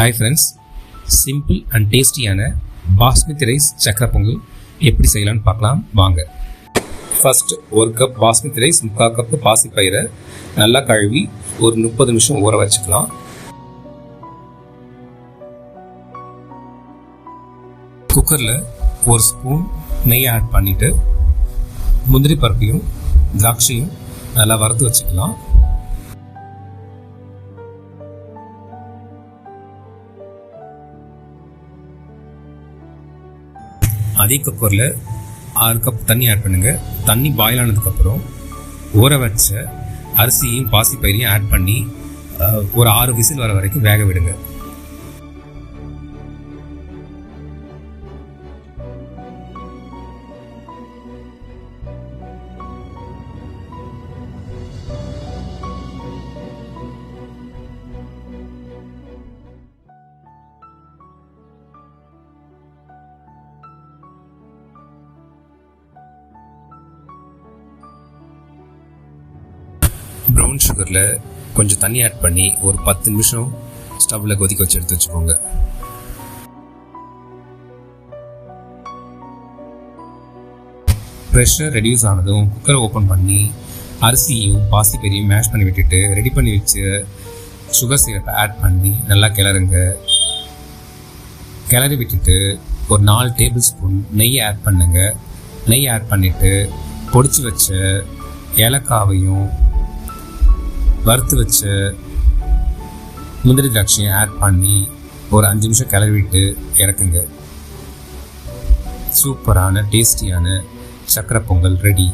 Hi friends, simple and டேஸ்டியான basmati rice சக்கரை பொங்கல் எப்படி செய்யலான்னு பார்க்கலாம் வாங்க. ஃபர்ஸ்ட் ஒரு கப் பாஸ்மதி ரைஸ், 3/4 கப்பு பாசிப்பயிரை நல்லா கழுவி ஒரு 30 நிமிஷம் ஊற வச்சுக்கலாம். குக்கரில் ஒரு ஸ்பூன் நெய் ஆட் பண்ணிவிட்டு முந்திரி பருப்பையும் திராட்சையும் நல்லா வறுத்து வச்சுக்கலாம். அதே குக்கரில் 6 கப் தண்ணி ஆட் பண்ணுங்கள். தண்ணி பாயில் ஆனதுக்கப்புறம் ஊற வச்ச அரிசியும் பாசிப்பயிரையும் ஆட் பண்ணி ஒரு 6 விசில் வர வரைக்கும் வேக விடுங்க. ப்ரௌன் சுகரில் கொஞ்சம் தண்ணி ஆட் பண்ணி ஒரு 10 நிமிஷம் ஸ்டவ்வில் கொதிக்க வச்சு எடுத்து வச்சுக்கோங்க. ப்ரெஷர் ரெடியூஸ் ஆனதும் குக்கரை ஓப்பன் பண்ணி அரிசியும் பாசிப்பயிரையும் மேஷ் பண்ணி விட்டுட்டு ரெடி பண்ணி வச்சு சுகர் சிரப்பை ஆட் பண்ணி நல்லா கிளறுங்க. கிளறி விட்டுட்டு ஒரு 4 டேபிள் ஸ்பூன் நெய் ஆட் பண்ணுங்க. நெய் ஆட் பண்ணிவிட்டு பொடிச்சு வச்ச ஏலக்காவையும் வறுத்து வச்ச முந்திரி திராட்சையும் ஆட் பண்ணி ஒரு 5 நிமிஷம் கிளறி விட்டு இறக்குங்க. சூப்பரான டேஸ்டியான சக்கரை பொங்கல் ரெடி.